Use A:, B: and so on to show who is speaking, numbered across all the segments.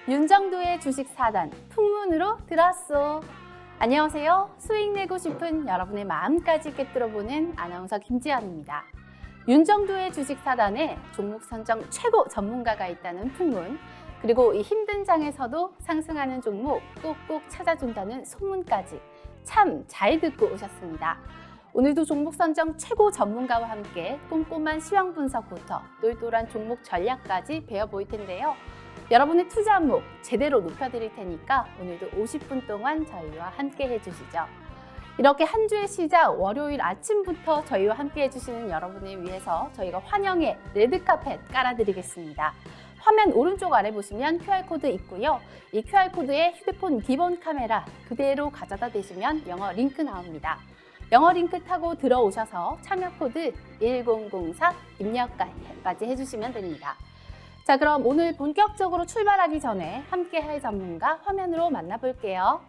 A: 윤정도의 주식 4단 풍문으로 들었소. 안녕하세요. 수익 내고 싶은 여러분의 마음까지 꿰뚫어보는 아나운서 김지연입니다. 윤정도의 주식 4단에 종목 선정 최고 전문가가 있다는 풍문, 그리고 이 힘든 장에서도 상승하는 종목 꼭꼭 찾아준다는 소문까지 참 잘 듣고 오셨습니다. 오늘도 종목 선정 최고 전문가와 함께 꼼꼼한 시황 분석부터 똘똘한 종목 전략까지 배워볼 텐데요. 여러분의 투자 항목 제대로 높여드릴 테니까 오늘도 50분 동안 저희와 함께 해주시죠. 이렇게 한 주의 시작 월요일 아침부터 저희와 함께 해주시는 여러분을 위해서 저희가 환영의 레드카펫 깔아드리겠습니다. 화면 오른쪽 아래 보시면 QR코드 있고요. 이 QR코드에 휴대폰 기본 카메라 그대로 가져다 대시면 영어 링크 나옵니다. 영어 링크 타고 들어오셔서 참여 코드 1004 입력까지 해주시면 됩니다. 자, 그럼 오늘 본격적으로 출발하기 전에 함께 할 전문가 화면으로 만나볼게요.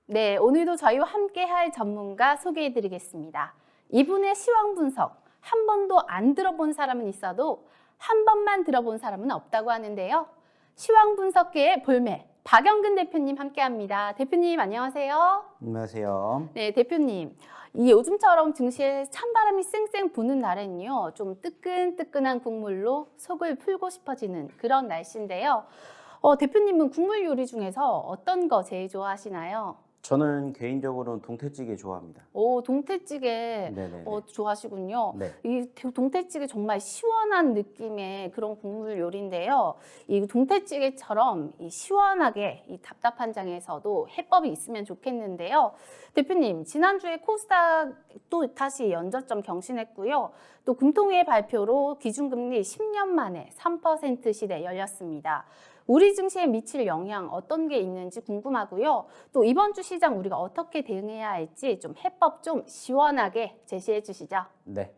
A: 네, 오늘도 저희와 함께 할 전문가 소개해드리겠습니다. 이분의 시황 분석, 한 번도 안 들어본 사람은 있어도 한 번만 들어본 사람은 없다고 하는데요. 시황 분석계의 볼매, 박영근 대표님 함께합니다. 대표님 안녕하세요.
B: 안녕하세요.
A: 네, 대표님. 이 요즘처럼 증시에 찬바람이 쌩쌩 부는 날에는요, 좀 뜨끈뜨끈한 국물로 속을 풀고 싶어지는 그런 날씨인데요. 대표님은 국물 요리 중에서 어떤 거 제일 좋아하시나요?
B: 저는 개인적으로는 동태찌개 좋아합니다.
A: 오, 동태찌개
B: 네네네.
A: 좋아하시군요.
B: 네.
A: 이 동태찌개 정말 시원한 느낌의 그런 국물 요리인데요. 이 동태찌개처럼 이 시원하게 이 답답한 장에서도 해법이 있으면 좋겠는데요. 대표님, 지난주에 코스닥 또 다시 연저점 경신했고요. 또 금통위의 발표로 기준금리 10년 만에 3% 시대 열렸습니다. 우리 증시에 미칠 영향 어떤 게 있는지 궁금하고요. 또 이번 주 시장 우리가 어떻게 대응해야 할지 좀 해법 좀 시원하게 제시해 주시죠.
B: 네.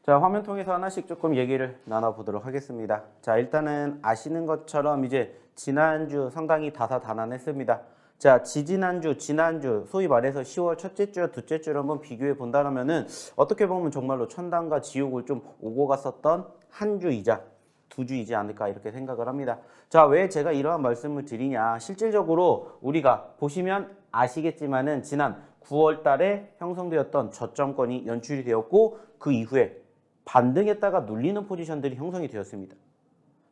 B: 자, 화면 통해서 하나씩 조금 얘기를 나눠보도록 하겠습니다. 자, 일단은 아시는 것처럼 이제 지난주 상당히 다사다난했습니다. 자, 지난주, 소위 말해서 10월 첫째 주와 둘째 주를 한번 비교해 본다면은 어떻게 보면 정말로 천당과 지옥을 좀 오고 갔었던 한 주이자 두 주이지 않을까 이렇게 생각을 합니다. 자, 왜 제가 이러한 말씀을 드리냐. 실질적으로 우리가 보시면 아시겠지만은 지난 9월 달에 형성되었던 저점권이 연출이 되었고 그 이후에 반등했다가 눌리는 포지션들이 형성이 되었습니다.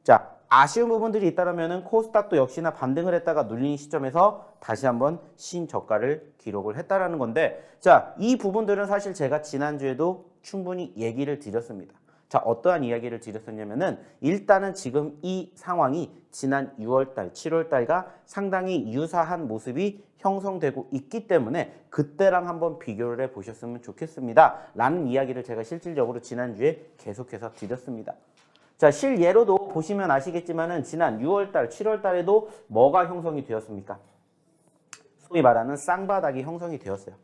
B: 자, 아쉬운 부분들이 있다면은 코스닥도 역시나 반등을 했다가 눌린 시점에서 다시 한번 신저가를 기록을 했다라는 건데, 자, 이 부분들은 사실 제가 지난주에도 충분히 얘기를 드렸습니다. 자, 어떠한 이야기를 드렸었냐면은 일단은 지금 이 상황이 지난 6월달, 7월달과 상당히 유사한 모습이 형성되고 있기 때문에 그때랑 한번 비교를 해보셨으면 좋겠습니다. 라는 이야기를 제가 실질적으로 지난주에 계속해서 드렸습니다. 자, 실예로도 보시면 아시겠지만은 지난 6월달, 7월달에도 뭐가 형성이 되었습니까? 소위 말하는 쌍바닥이 형성이 되었어요.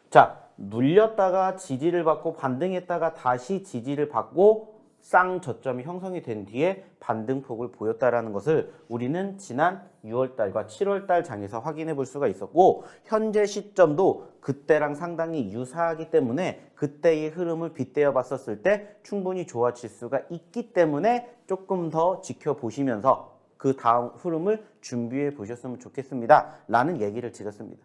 B: 자, 눌렸다가 지지를 받고 반등했다가 다시 지지를 받고 쌍저점이 형성이 된 뒤에 반등폭을 보였다라는 것을 우리는 지난 6월달과 7월달 장에서 확인해 볼 수가 있었고, 현재 시점도 그때랑 상당히 유사하기 때문에 그때의 흐름을 빗대어 봤었을 때 충분히 좋아질 수가 있기 때문에 조금 더 지켜보시면서 그 다음 흐름을 준비해 보셨으면 좋겠습니다. 라는 얘기를 드렸습니다.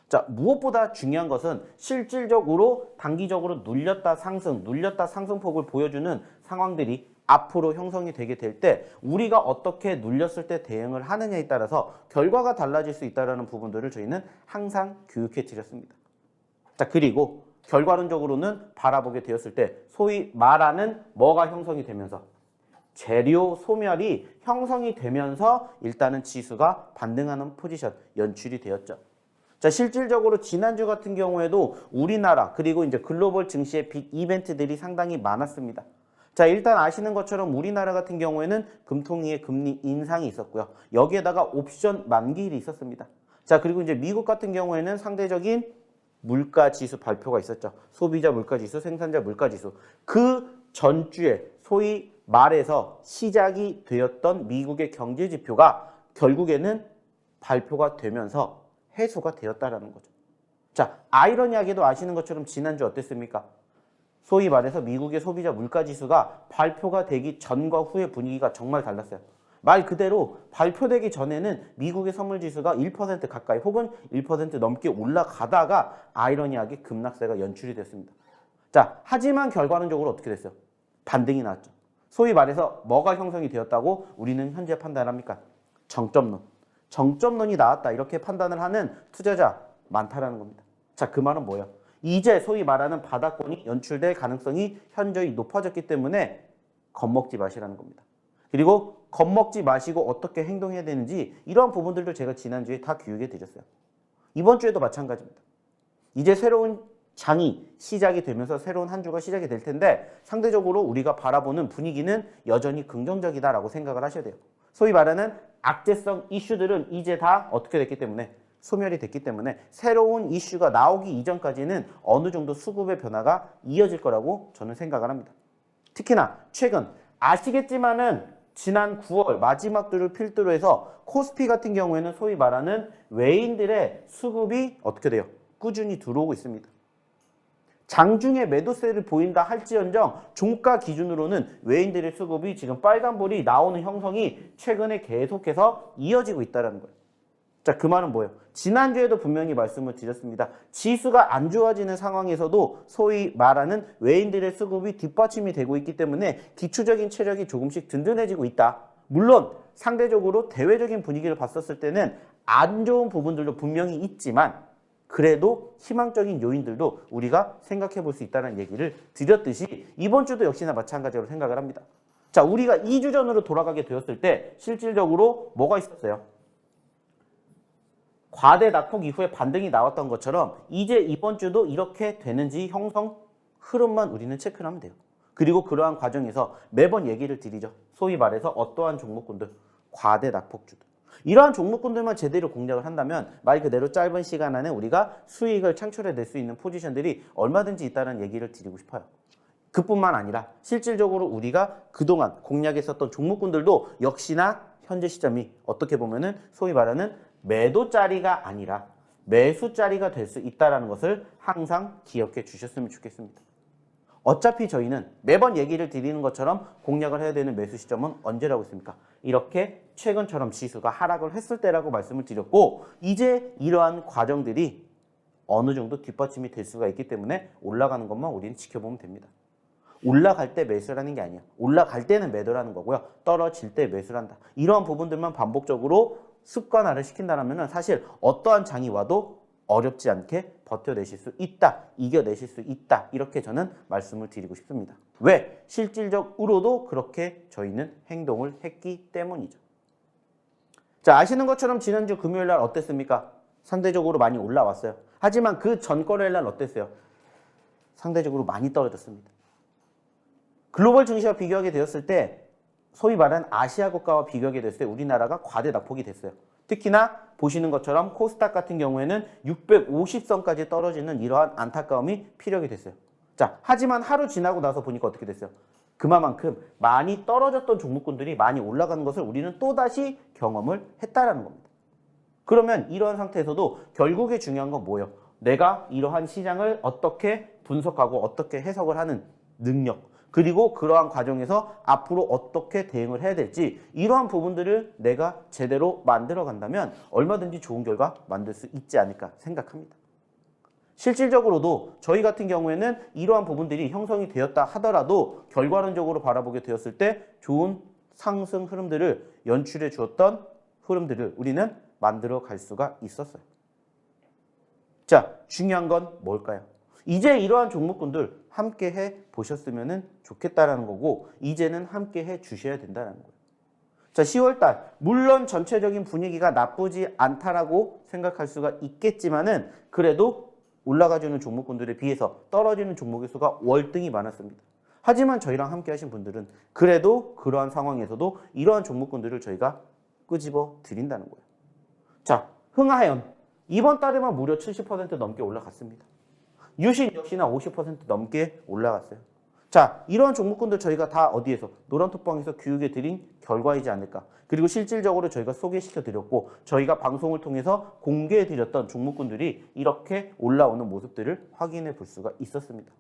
B: 자, 무엇보다 중요한 것은 실질적으로 단기적으로 눌렸다 상승폭을 보여주는 상황들이 앞으로 형성이 되게 될 때 우리가 어떻게 눌렸을 때 대응을 하느냐에 따라서 결과가 달라질 수 있다는 부분들을 저희는 항상 교육해 드렸습니다. 자, 그리고 결과론적으로는 바라보게 되었을 때 소위 말하는 뭐가 형성이 되면서 재료 소멸이 형성이 되면서 일단은 지수가 반등하는 포지션 연출이 되었죠. 자, 실질적으로 지난주 같은 경우에도 우리나라 그리고 이제 글로벌 증시의 빅 이벤트들이 상당히 많았습니다. 자, 일단 아시는 것처럼 우리나라 같은 경우에는 금통위의 금리 인상이 있었고요. 여기에다가 옵션 만기일이 있었습니다. 자, 그리고 이제 미국 같은 경우에는 상대적인 물가 지수 발표가 있었죠. 소비자 물가 지수, 생산자 물가 지수. 그 전주에 소위 말해서 시작이 되었던 미국의 경제 지표가 결국에는 발표가 되면서 해소가 되었다라는 거죠. 자, 아이러니하게도 아시는 것처럼 지난주 어땠습니까? 소위 말해서 미국의 소비자 물가 지수가 발표가 되기 전과 후의 분위기가 정말 달랐어요. 말 그대로 발표되기 전에는 미국의 선물 지수가 1% 가까이 혹은 1% 넘게 올라가다가 아이러니하게 급락세가 연출이 됐습니다. 자, 하지만 결과론적으로 어떻게 됐어요? 반등이 나왔죠. 소위 말해서 뭐가 형성이 되었다고 우리는 현재 판단합니까? 정점론. 정점론이 나왔다 이렇게 판단을 하는 투자자 많다라는 겁니다. 자, 그 말은 뭐예요? 이제 소위 말하는 바닥권이 연출될 가능성이 현저히 높아졌기 때문에 겁먹지 마시라는 겁니다. 그리고 겁먹지 마시고 어떻게 행동해야 되는지 이러한 부분들도 제가 지난주에 다 교육해 드렸어요. 이번 주에도 마찬가지입니다. 이제 새로운 장이 시작이 되면서 새로운 한 주가 시작이 될 텐데 상대적으로 우리가 바라보는 분위기는 여전히 긍정적이다라고 생각을 하셔야 돼요. 소위 말하는 악재성 이슈들은 이제 다 어떻게 됐기 때문에 소멸이 됐기 때문에 새로운 이슈가 나오기 이전까지는 어느 정도 수급의 변화가 이어질 거라고 저는 생각을 합니다. 특히나 최근 아시겠지만은 지난 9월 마지막 주를 필두로 해서 코스피 같은 경우에는 소위 말하는 외인들의 수급이 어떻게 돼요? 꾸준히 들어오고 있습니다. 장중에 매도세를 보인다 할지언정 종가 기준으로는 외인들의 수급이 지금 빨간불이 나오는 형성이 최근에 계속해서 이어지고 있다는 거예요. 자, 그 말은 뭐예요? 지난주에도 분명히 말씀을 드렸습니다. 지수가 안 좋아지는 상황에서도 소위 말하는 외인들의 수급이 뒷받침이 되고 있기 때문에 기초적인 체력이 조금씩 든든해지고 있다. 물론 상대적으로 대외적인 분위기를 봤었을 때는 안 좋은 부분들도 분명히 있지만 그래도 희망적인 요인들도 우리가 생각해 볼 수 있다는 얘기를 드렸듯이 이번 주도 역시나 마찬가지로 생각을 합니다. 자, 우리가 2주 전으로 돌아가게 되었을 때 실질적으로 뭐가 있었어요? 과대 낙폭 이후에 반등이 나왔던 것처럼 이제 이번 주도 이렇게 되는지 형성 흐름만 우리는 체크를 하면 돼요. 그리고 그러한 과정에서 매번 얘기를 드리죠. 소위 말해서 어떠한 종목군들, 과대 낙폭주들. 이러한 종목군들만 제대로 공략을 한다면 말 그대로 짧은 시간 안에 우리가 수익을 창출해낼 수 있는 포지션들이 얼마든지 있다는 얘기를 드리고 싶어요. 그뿐만 아니라 실질적으로 우리가 그동안 공략했었던 종목군들도 역시나 현재 시점이 어떻게 보면은 소위 말하는 매도짜리가 아니라 매수짜리가 될 수 있다는 것을 항상 기억해 주셨으면 좋겠습니다. 어차피 저희는 매번 얘기를 드리는 것처럼 공략을 해야 되는 매수 시점은 언제라고 했습니까? 이렇게 최근처럼 지수가 하락을 했을 때라고 말씀을 드렸고 이제 이러한 과정들이 어느 정도 뒷받침이 될 수가 있기 때문에 올라가는 것만 우리는 지켜보면 됩니다. 올라갈 때 매수라는 게 아니야. 올라갈 때는 매도라는 거고요. 떨어질 때 매수란다. 이러한 부분들만 반복적으로 습관화를 시킨다면 사실 어떠한 장이 와도 어렵지 않게 버텨내실 수 있다. 이겨내실 수 있다. 이렇게 저는 말씀을 드리고 싶습니다. 왜? 실질적으로도 그렇게 저희는 행동을 했기 때문이죠. 자, 아시는 것처럼 지난주 금요일 날 어땠습니까? 상대적으로 많이 올라왔어요. 하지만 그 전 거래일 날 어땠어요? 상대적으로 많이 떨어졌습니다. 글로벌 증시와 비교하게 되었을 때 소위 말하는 아시아 국가와 비교하게 됐을 때 우리나라가 과대 낙폭이 됐어요. 특히나 보시는 것처럼 코스닥 같은 경우에는 650선까지 떨어지는 이러한 안타까움이 피력이 됐어요. 자, 하지만 하루 지나고 나서 보니까 어떻게 됐어요? 그만큼 많이 떨어졌던 종목군들이 많이 올라가는 것을 우리는 또다시 경험을 했다라는 겁니다. 그러면 이러한 상태에서도 결국에 중요한 건 뭐예요? 내가 이러한 시장을 어떻게 분석하고 어떻게 해석을 하는 능력, 그리고 그러한 과정에서 앞으로 어떻게 대응을 해야 될지 이러한 부분들을 내가 제대로 만들어 간다면 얼마든지 좋은 결과 만들 수 있지 않을까 생각합니다. 실질적으로도 저희 같은 경우에는 이러한 부분들이 형성이 되었다 하더라도 결과론적으로 바라보게 되었을 때 좋은 상승 흐름들을 연출해 주었던 흐름들을 우리는 만들어 갈 수가 있었어요. 자, 중요한 건 뭘까요? 이제 이러한 종목군들 함께 해 보셨으면 좋겠다라는 거고 이제는 함께 해 주셔야 된다는 거예요. 자, 10월달 물론 전체적인 분위기가 나쁘지 않다라고 생각할 수가 있겠지만은 그래도 올라가주는 종목군들에 비해서 떨어지는 종목의 수가 월등히 많았습니다. 하지만 저희랑 함께 하신 분들은 그래도 그러한 상황에서도 이러한 종목군들을 저희가 끄집어 드린다는 거예요. 자, 흥하해연 이번 달에만 무려 70% 넘게 올라갔습니다. 유신 역시나 50% 넘게 올라갔어요. 자, 이러한 종목군들 저희가 다 어디에서 노란톡방에서 교육해 드린 결과이지 않을까. 그리고 실질적으로 저희가 소개시켜 드렸고 저희가 방송을 통해서 공개해 드렸던 종목군들이 이렇게 올라오는 모습들을 확인해 볼 수가 있었습니다.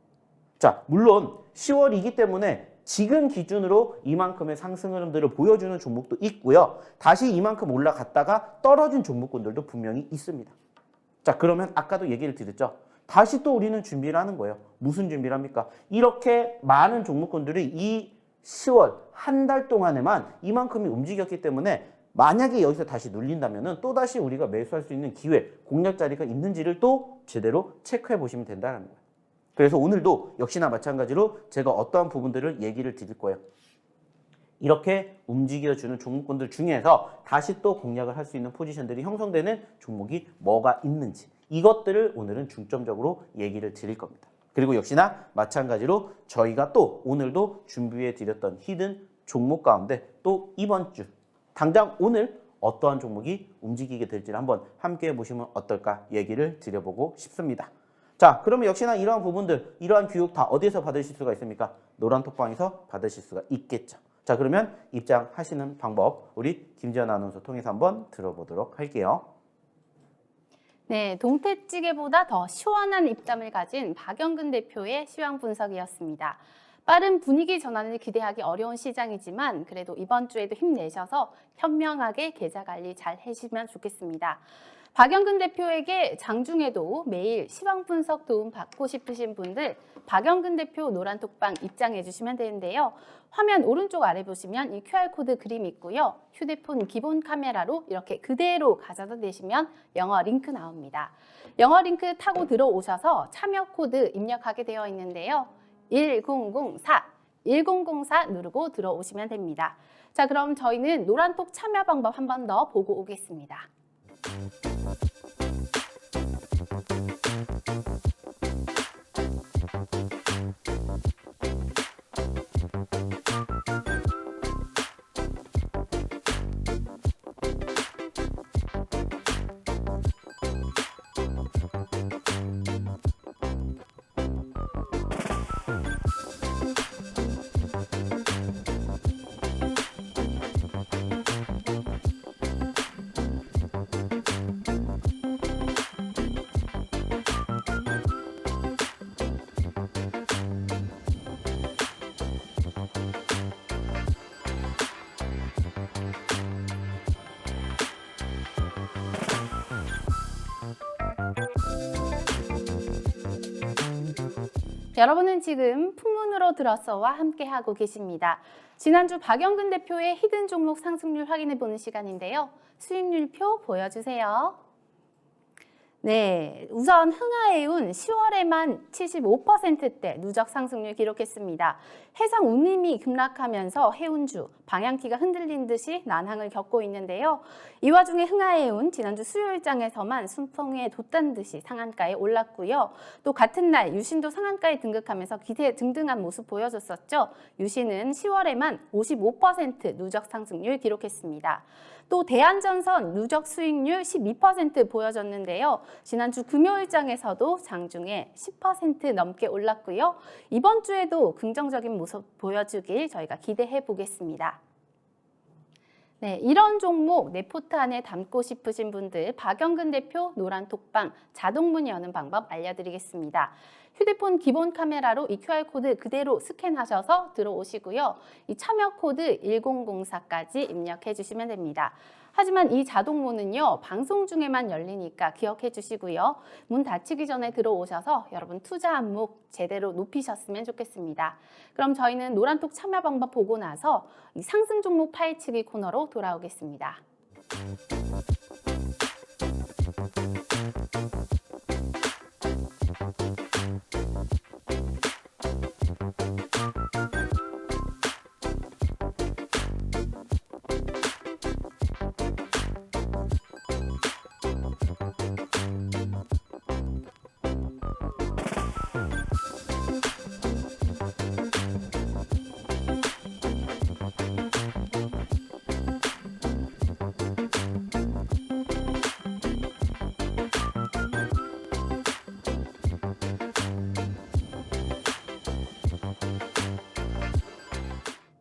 B: 자, 물론 10월이기 때문에 지금 기준으로 이만큼의 상승 흐름들을 보여주는 종목도 있고요. 다시 이만큼 올라갔다가 떨어진 종목군들도 분명히 있습니다. 자, 그러면 아까도 얘기를 드렸죠. 다시 또 우리는 준비를 하는 거예요. 무슨 준비를 합니까? 이렇게 많은 종목군들이 이 10월 한 달 동안에만 이만큼이 움직였기 때문에 만약에 여기서 다시 눌린다면 또다시 우리가 매수할 수 있는 기회, 공략 자리가 있는지를 또 제대로 체크해 보시면 된다는 거예요. 그래서 오늘도 역시나 마찬가지로 제가 어떠한 부분들을 얘기를 드릴 거예요. 이렇게 움직여주는 종목군들 중에서 다시 또 공략을 할 수 있는 포지션들이 형성되는 종목이 뭐가 있는지 이것들을 오늘은 중점적으로 얘기를 드릴 겁니다. 그리고 역시나 마찬가지로 저희가 또 오늘도 준비해 드렸던 히든 종목 가운데 또 이번 주 당장 오늘 어떠한 종목이 움직이게 될지를 한번 함께 보시면 어떨까 얘기를 드려보고 싶습니다. 자, 그러면 역시나 이러한 부분들, 이러한 교육 다 어디에서 받으실 수가 있습니까? 노란톡방에서 받으실 수가 있겠죠. 자, 그러면 입장하시는 방법 우리 김지연 아나운서 통해서 한번 들어보도록 할게요.
A: 네, 동태찌개보다 더 시원한 입담을 가진 박영근 대표의 시황 분석이었습니다. 빠른 분위기 전환을 기대하기 어려운 시장이지만 그래도 이번 주에도 힘내셔서 현명하게 계좌 관리 잘 해주시면 좋겠습니다. 박영근 대표에게 장중에도 매일 시황 분석 도움 받고 싶으신 분들 박영근 대표 노란톡방 입장해 주시면 되는데요. 화면 오른쪽 아래 보시면 이 QR코드 그림 있고요. 휴대폰 기본 카메라로 이렇게 그대로 가져다 대시면 영어 링크 나옵니다. 영어 링크 타고 들어오셔서 참여 코드 입력하게 되어 있는데요. 1004 누르고 들어오시면 됩니다. 자, 그럼 저희는 노란톡 참여 방법 한 번 더 보고 오겠습니다. 여러분은 지금 풍문으로 들었어와 함께하고 계십니다. 지난주 박영근 대표의 히든 종목 상승률 확인해보는 시간인데요. 수익률표 보여주세요. 네, 우선 흥하해운 10월에만 75%대 누적 상승률 기록했습니다. 해상 운임이 급락하면서 해운주, 방향키가 흔들린 듯이 난항을 겪고 있는데요. 이 와중에 흥하해운 지난주 수요일장에서만 순풍에 돛단 듯이 상한가에 올랐고요. 또 같은 날 유신도 상한가에 등극하면서 기세 등등한 모습 보여줬었죠. 유신은 10월에만 55% 누적 상승률 기록했습니다. 또 대한전선 누적 수익률 12% 보여줬는데요. 지난주 금요일장에서도 장중에 10% 넘게 올랐고요. 이번 주에도 긍정적인 모습 보여주길 저희가 기대해 보겠습니다. 네, 이런 종목 내 포트 안에 담고 싶으신 분들 박영근 대표 노란톡방 자동문 여는 방법 알려드리겠습니다. 휴대폰 기본 카메라로 이 QR코드 그대로 스캔하셔서 들어오시고요. 이 참여 코드 1004까지 입력해 주시면 됩니다. 하지만 이 자동문은요, 방송 중에만 열리니까 기억해 주시고요. 문 닫히기 전에 들어오셔서 여러분 투자 안목 제대로 높이셨으면 좋겠습니다. 그럼 저희는 노란톡 참여 방법 보고 나서 이 상승 종목 파헤치기 코너로 돌아오겠습니다.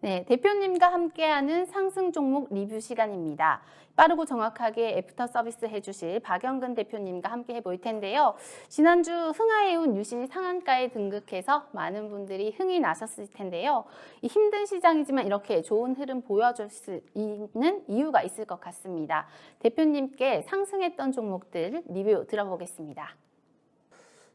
A: 네, 대표님과 함께하는 상승 종목 리뷰 시간입니다. 빠르고 정확하게 애프터 서비스 해주실 박영근 대표님과 함께 해볼 텐데요. 지난주 흥하해운 유신이 상한가에 등극해서 많은 분들이 흥이 나셨을 텐데요. 이 힘든 시장이지만 이렇게 좋은 흐름 보여줄 수 있는 이유가 있을 것 같습니다. 대표님께 상승했던 종목들 리뷰 들어보겠습니다.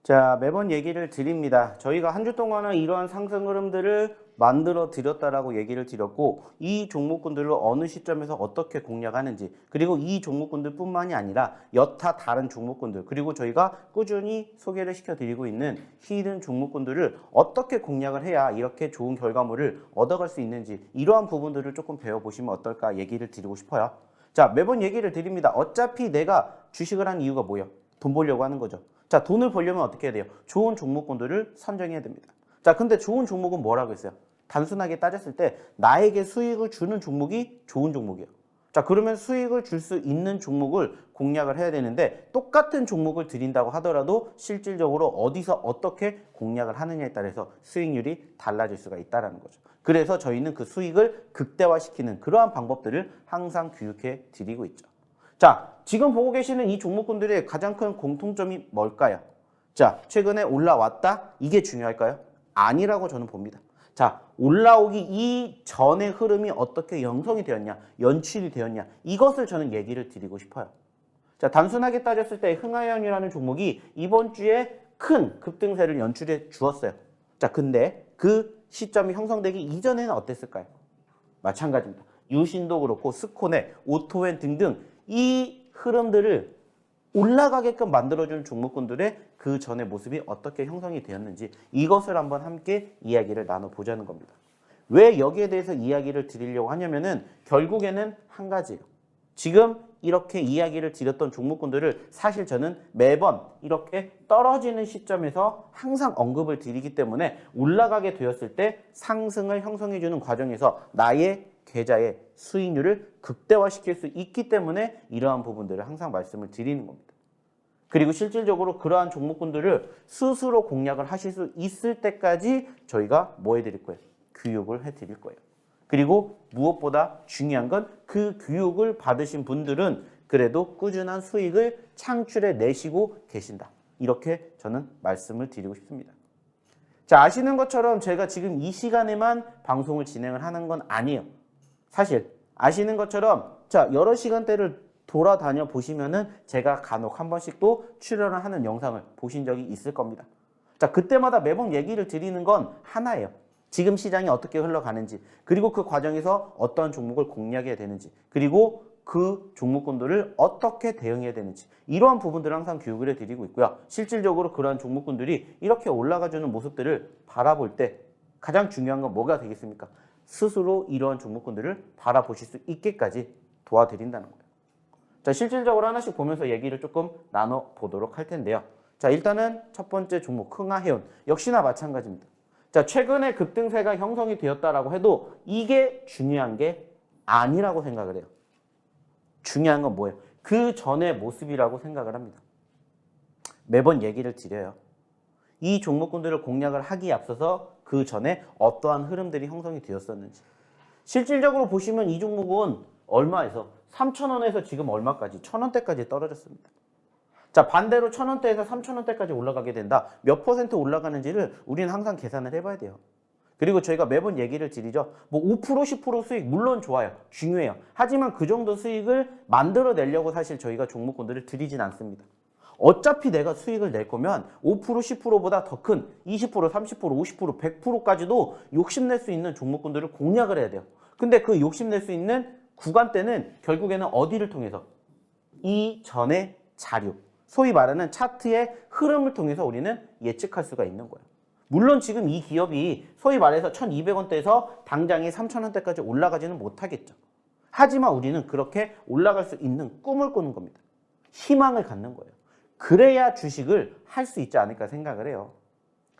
B: 자, 매번 얘기를 드립니다. 저희가 한 주 동안은 이러한 상승 흐름들을 만들어 드렸다라고 얘기를 드렸고, 이 종목군들을 어느 시점에서 어떻게 공략하는지, 그리고 이 종목군들 뿐만이 아니라 여타 다른 종목군들, 그리고 저희가 꾸준히 소개를 시켜드리고 있는 히든 종목군들을 어떻게 공략을 해야 이렇게 좋은 결과물을 얻어갈 수 있는지, 이러한 부분들을 조금 배워보시면 어떨까 얘기를 드리고 싶어요. 자, 매번 얘기를 드립니다. 어차피 내가 주식을 한 이유가 뭐예요? 돈 벌려고 하는 거죠. 자, 돈을 벌려면 어떻게 해야 돼요? 좋은 종목군들을 선정해야 됩니다. 자, 근데 좋은 종목은 뭐라고 했어요? 단순하게 따졌을 때 나에게 수익을 주는 종목이 좋은 종목이에요. 자, 그러면 수익을 줄 수 있는 종목을 공략을 해야 되는데, 똑같은 종목을 드린다고 하더라도 실질적으로 어디서 어떻게 공략을 하느냐에 따라서 수익률이 달라질 수가 있다는 거죠. 그래서 저희는 그 수익을 극대화시키는 그러한 방법들을 항상 교육해 드리고 있죠. 자, 지금 보고 계시는 이 종목군들의 가장 큰 공통점이 뭘까요? 자, 최근에 올라왔다? 이게 중요할까요? 아니라고 저는 봅니다. 자, 올라오기 이전의 흐름이 어떻게 형성이 되었냐, 연출이 되었냐, 이것을 저는 얘기를 드리고 싶어요. 자, 단순하게 따졌을 때 흥하해운이라는 종목이 이번 주에 큰 급등세를 연출해 주었어요. 자, 근데 그 시점이 형성되기 이전에는 어땠을까요? 마찬가지입니다. 유신도 그렇고 스코네, 오토웬 등등 이 흐름들을 올라가게끔 만들어준 종목군들의 그 전의 모습이 어떻게 형성이 되었는지, 이것을 한번 함께 이야기를 나눠보자는 겁니다. 왜 여기에 대해서 이야기를 드리려고 하냐면은 결국에는 한 가지예요. 지금 이렇게 이야기를 드렸던 종목군들을 사실 저는 매번 이렇게 떨어지는 시점에서 항상 언급을 드리기 때문에 올라가게 되었을 때 상승을 형성해주는 과정에서 나의 계좌의 수익률을 극대화시킬 수 있기 때문에 이러한 부분들을 항상 말씀을 드리는 겁니다. 그리고 실질적으로 그러한 종목군들을 스스로 공략을 하실 수 있을 때까지 저희가 뭐 해드릴 거예요? 교육을 해드릴 거예요. 그리고 무엇보다 중요한 건 그 교육을 받으신 분들은 그래도 꾸준한 수익을 창출해 내시고 계신다. 이렇게 저는 말씀을 드리고 싶습니다. 자, 아시는 것처럼 제가 지금 이 시간에만 방송을 진행을 하는 건 아니에요. 사실 아시는 것처럼 자, 여러 시간대를 돌아다녀 보시면은 제가 간혹 한 번씩 또 출연을 하는 영상을 보신 적이 있을 겁니다. 자, 그때마다 매번 얘기를 드리는 건 하나예요. 지금 시장이 어떻게 흘러가는지, 그리고 그 과정에서 어떠한 종목을 공략해야 되는지, 그리고 그 종목군들을 어떻게 대응해야 되는지, 이러한 부분들을 항상 교육을 해드리고 있고요. 실질적으로 그러한 종목군들이 이렇게 올라가주는 모습들을 바라볼 때 가장 중요한 건 뭐가 되겠습니까? 스스로 이러한 종목군들을 바라보실 수 있게까지 도와드린다는 거예요. 자, 실질적으로 하나씩 보면서 얘기를 조금 나눠보도록 할 텐데요. 자, 일단은 첫 번째 종목 흥하해운, 역시나 마찬가지입니다. 자, 최근에 급등세가 형성이 되었다라고 해도 이게 중요한 게 아니라고 생각을 해요. 중요한 건 뭐예요? 그 전의 모습이라고 생각을 합니다. 매번 얘기를 드려요. 이 종목군들을 공략을 하기에 앞서서 그 전에 어떠한 흐름들이 형성이 되었었는지. 실질적으로 보시면 이 종목은 얼마에서 3,000원에서 지금 얼마까지? 1,000원대까지 떨어졌습니다. 자, 반대로 1,000원대에서 3,000원대까지 올라가게 된다. 몇 퍼센트 올라가는지를 우리는 항상 계산을 해봐야 돼요. 그리고 저희가 매번 얘기를 드리죠. 뭐 5%, 10% 수익 물론 좋아요. 중요해요. 하지만 그 정도 수익을 만들어내려고 사실 저희가 종목군들을 드리진 않습니다. 어차피 내가 수익을 낼 거면 5%, 10%보다 더 큰 20%, 30%, 50%, 100%까지도 욕심낼 수 있는 종목군들을 공략을 해야 돼요. 근데 그 욕심낼 수 있는 구간대는 결국에는 어디를 통해서? 이전의 자료, 소위 말하는 차트의 흐름을 통해서 우리는 예측할 수가 있는 거예요. 물론 지금 이 기업이 소위 말해서 1,200원대에서 당장에 3,000원대까지 올라가지는 못하겠죠. 하지만 우리는 그렇게 올라갈 수 있는 꿈을 꾸는 겁니다. 희망을 갖는 거예요. 그래야 주식을 할 수 있지 않을까 생각을 해요.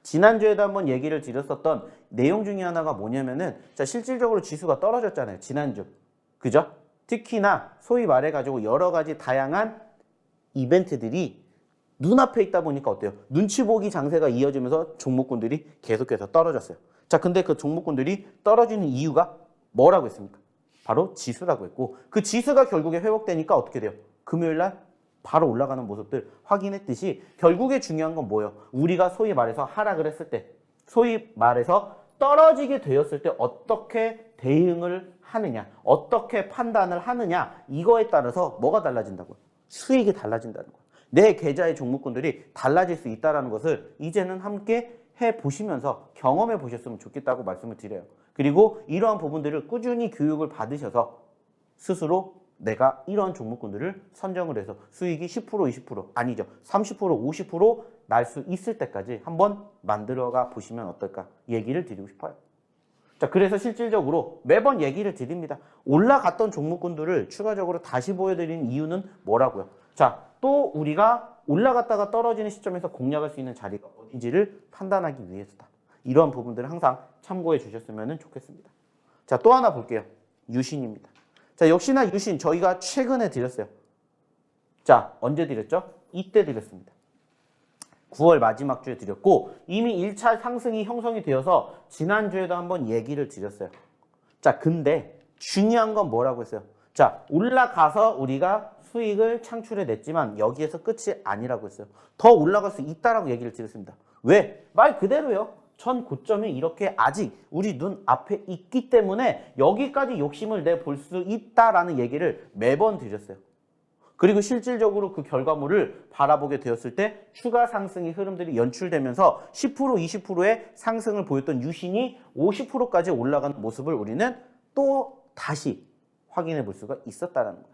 B: 지난주에도 한번 얘기를 드렸었던 내용 중에 하나가 뭐냐면은, 자, 실질적으로 지수가 떨어졌잖아요. 지난주. 그죠? 특히나 소위 말해가지고 여러 가지 다양한 이벤트들이 눈앞에 있다 보니까 어때요? 눈치 보기 장세가 이어지면서 종목군들이 계속해서 떨어졌어요. 자, 근데 그 종목군들이 떨어지는 이유가 뭐라고 했습니까? 바로 지수라고 했고 그 지수가 결국에 회복되니까 어떻게 돼요? 금요일 날 바로 올라가는 모습들 확인했듯이 결국에 중요한 건 뭐예요? 우리가 소위 말해서 하락을 했을 때 소위 말해서 떨어지게 되었을 때 어떻게 대응을 하느냐 어떻게 판단을 하느냐 이거에 따라서 뭐가 달라진다고요? 수익이 달라진다는 거예요. 내 계좌의 종목군들이 달라질 수 있다는 것을 이제는 함께 해보시면서 경험해 보셨으면 좋겠다고 말씀을 드려요. 그리고 이러한 부분들을 꾸준히 교육을 받으셔서 스스로 내가 이런 종목군들을 선정을 해서 수익이 10% 20% 아니죠 30% 50% 날 수 있을 때까지 한번 만들어가 보시면 어떨까 얘기를 드리고 싶어요. 자, 그래서 실질적으로 매번 얘기를 드립니다. 올라갔던 종목군들을 추가적으로 다시 보여드리는 이유는 뭐라고요? 자, 또 우리가 올라갔다가 떨어지는 시점에서 공략할 수 있는 자리가 어딘지를 판단하기 위해서다. 이런 부분들을 항상 참고해 주셨으면 좋겠습니다. 자, 또 하나 볼게요. 유신입니다. 자, 역시나 유신 저희가 최근에 드렸어요. 자, 언제 드렸죠? 이때 드렸습니다. 9월 마지막 주에 드렸고 이미 1차 상승이 형성이 되어서 지난주에도 한번 얘기를 드렸어요. 자, 근데 중요한 건 뭐라고 했어요? 자, 올라가서 우리가 수익을 창출해 냈지만 여기에서 끝이 아니라고 했어요. 더 올라갈 수 있다라고 얘기를 드렸습니다. 왜? 말 그대로요. 전 고점이 이렇게 아직 우리 눈 앞에 있기 때문에 여기까지 욕심을 내볼 수 있다라는 얘기를 매번 드렸어요. 그리고 실질적으로 그 결과물을 바라보게 되었을 때 추가 상승의 흐름들이 연출되면서 10% 20%의 상승을 보였던 유신이 50%까지 올라가는 모습을 우리는 또 다시 확인해 볼 수가 있었다는 거예요.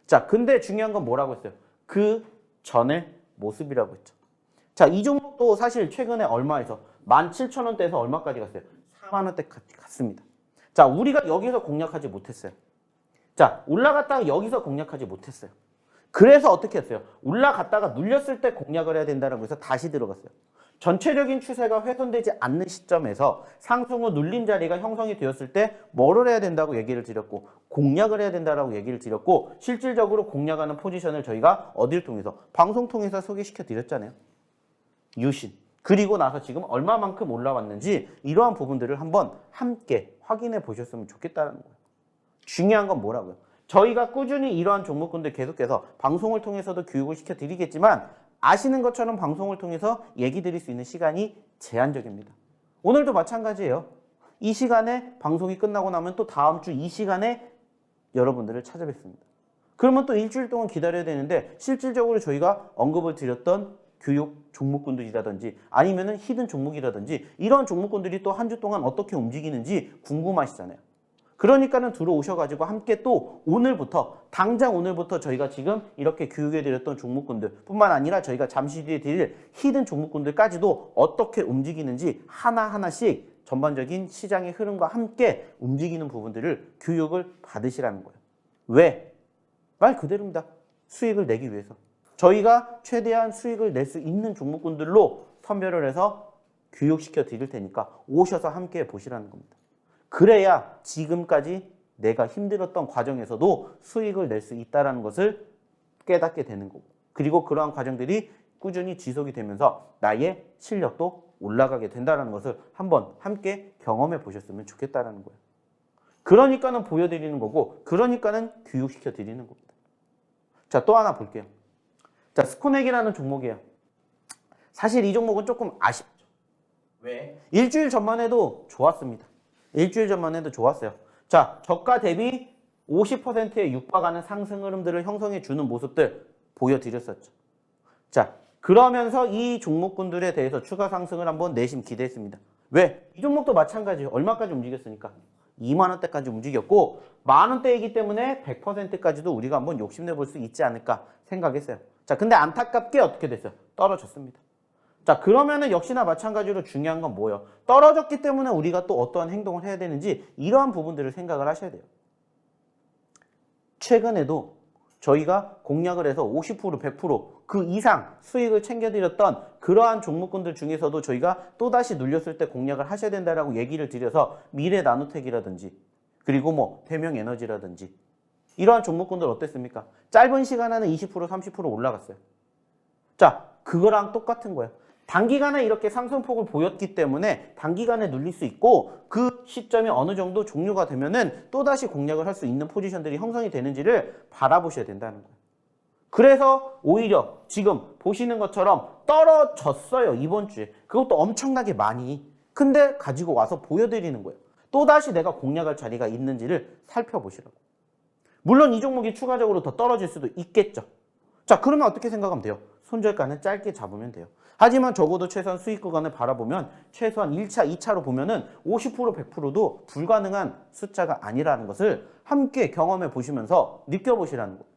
B: 자, 근데 중요한 건 뭐라고 했어요? 그 전의 모습이라고 했죠. 자, 이 종목도 사실 최근에 얼마에서 17,000원대에서 얼마까지 갔어요? 4만원대까지 갔습니다. 자, 우리가 여기서 공략하지 못했어요. 자, 올라갔다가 여기서 공략하지 못했어요. 그래서 어떻게 했어요? 올라갔다가 눌렸을 때 공략을 해야 된다고 해서 다시 들어갔어요. 전체적인 추세가 훼손되지 않는 시점에서 상승 후 눌림 자리가 형성이 되었을 때 뭐를 해야 된다고 얘기를 드렸고 공략을 해야 된다고 얘기를 드렸고 실질적으로 공략하는 포지션을 저희가 어딜 통해서 방송 통해서 소개시켜 드렸잖아요. 유신. 그리고 나서 지금 얼마만큼 올라왔는지 이러한 부분들을 한번 함께 확인해 보셨으면 좋겠다는 거예요. 중요한 건 뭐라고요? 저희가 꾸준히 이러한 종목군들 계속해서 방송을 통해서도 교육을 시켜드리겠지만 아시는 것처럼 방송을 통해서 얘기 드릴 수 있는 시간이 제한적입니다. 오늘도 마찬가지예요. 이 시간에 방송이 끝나고 나면 또 다음 주 이 시간에 여러분들을 찾아뵙습니다. 그러면 또 일주일 동안 기다려야 되는데 실질적으로 저희가 언급을 드렸던 교육 종목군들이라든지 아니면은 히든 종목이라든지 이런 종목군들이 또 한 주 동안 어떻게 움직이는지 궁금하시잖아요. 그러니까는 들어오셔가지고 함께 또 오늘부터 당장 오늘부터 저희가 지금 이렇게 교육해드렸던 종목군들 뿐만 아니라 저희가 잠시 뒤에 드릴 히든 종목군들까지도 어떻게 움직이는지 하나하나씩 전반적인 시장의 흐름과 함께 움직이는 부분들을 교육을 받으시라는 거예요. 왜? 말 그대로입니다. 수익을 내기 위해서. 저희가 최대한 수익을 낼 수 있는 종목군들로 선별을 해서 교육시켜 드릴 테니까 오셔서 함께 보시라는 겁니다. 그래야 지금까지 내가 힘들었던 과정에서도 수익을 낼 수 있다는 것을 깨닫게 되는 거고 그리고 그러한 과정들이 꾸준히 지속이 되면서 나의 실력도 올라가게 된다는 것을 한번 함께 경험해 보셨으면 좋겠다는 거예요. 그러니까는 보여드리는 거고 그러니까는 교육시켜 드리는 겁니다. 자, 또 하나 볼게요. 자, 스코넥이라는 종목이에요. 사실 이 종목은 조금 아쉽죠. 왜? 일주일 전만 해도 좋았습니다. 일주일 전만 해도 좋았어요. 자, 저가 대비 50%에 육박하는 상승 흐름들을 형성해 주는 모습들 보여드렸었죠. 자, 그러면서 이 종목군들에 대해서 추가 상승을 한번 내심 기대했습니다. 왜? 이 종목도 마찬가지예요. 얼마까지 움직였으니까? 2만 원대까지 움직였고 만 원대이기 때문에 100%까지도 우리가 한번 욕심내 볼 수 있지 않을까 생각했어요. 자, 근데 안타깝게 어떻게 됐어요? 떨어졌습니다. 자, 그러면은 역시나 마찬가지로 중요한 건 뭐예요? 떨어졌기 때문에 우리가 또 어떠한 행동을 해야 되는지 이러한 부분들을 생각을 하셔야 돼요. 최근에도 저희가 공략을 해서 50%, 100%그 이상 수익을 챙겨드렸던 그러한 종목군들 중에서도 저희가 또다시 눌렸을 때 공략을 하셔야 된다라고 얘기를 드려서 미래 나노텍이라든지 그리고 뭐 대명에너지라든지 이러한 종목군들 어땠습니까? 짧은 시간 안에 20%, 30% 올라갔어요. 자, 그거랑 똑같은 거예요. 단기간에 이렇게 상승폭을 보였기 때문에 단기간에 눌릴 수 있고 그 시점이 어느 정도 종료가 되면은 또다시 공략을 할 수 있는 포지션들이 형성이 되는지를 바라보셔야 된다는 거예요. 그래서 오히려 지금 보시는 것처럼 떨어졌어요. 이번 주에. 그것도 엄청나게 많이. 근데 가지고 와서 보여드리는 거예요. 또다시 내가 공략할 자리가 있는지를 살펴보시라고. 물론 이 종목이 추가적으로 더 떨어질 수도 있겠죠. 자, 그러면 어떻게 생각하면 돼요? 손절가는 짧게 잡으면 돼요. 하지만 적어도 최소한 수익 구간을 바라보면 최소한 1차, 2차로 보면은 50%, 100%도 불가능한 숫자가 아니라는 것을 함께 경험해 보시면서 느껴보시라는 거예요.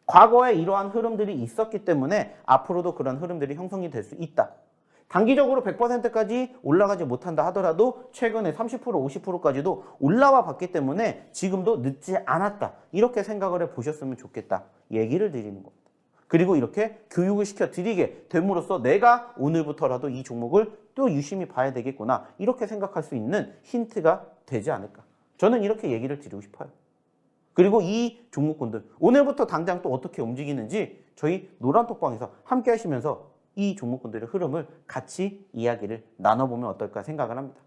B: 과거에 이러한 흐름들이 있었기 때문에 앞으로도 그런 흐름들이 형성이 될 수 있다. 단기적으로 100%까지 올라가지 못한다 하더라도 최근에 30%, 50%까지도 올라와 봤기 때문에 지금도 늦지 않았다. 이렇게 생각을 해보셨으면 좋겠다. 얘기를 드리는 겁니다. 그리고 이렇게 교육을 시켜드리게 됨으로써 내가 오늘부터라도 이 종목을 또 유심히 봐야 되겠구나. 이렇게 생각할 수 있는 힌트가 되지 않을까. 저는 이렇게 얘기를 드리고 싶어요. 그리고 이 종목군들 오늘부터 당장 또 어떻게 움직이는지 저희 노란톡방에서 함께 하시면서 이 종목군들의 흐름을 같이 이야기를 나눠보면 어떨까 생각을 합니다.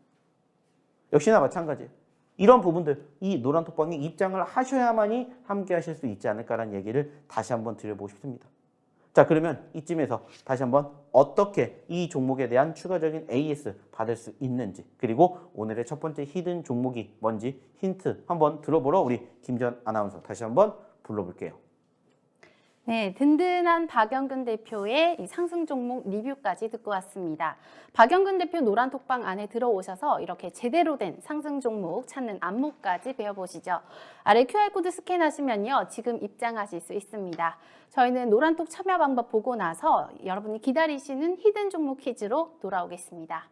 B: 역시나 마찬가지예요. 이런 부분들 이 노란톡방에 입장을 하셔야만이 함께 하실 수 있지 않을까라는 얘기를 다시 한번 드려보고 싶습니다. 자, 그러면 이쯤에서 다시 한번 어떻게 이 종목에 대한 추가적인 AS 받을 수 있는지, 그리고 오늘의 첫 번째 히든 종목이 뭔지 힌트 한번 들어보러 우리 김지연 아나운서 다시 한번 불러볼게요.
A: 네, 든든한 박영근 대표의 이 상승 종목 리뷰까지 듣고 왔습니다. 박영근 대표 노란톡방 안에 들어오셔서 이렇게 제대로 된 상승 종목 찾는 안목까지 배워보시죠. 아래 QR코드 스캔하시면요, 지금 입장하실 수 있습니다. 저희는 노란톡 참여 방법 보고 나서 여러분이 기다리시는 히든 종목 퀴즈로 돌아오겠습니다.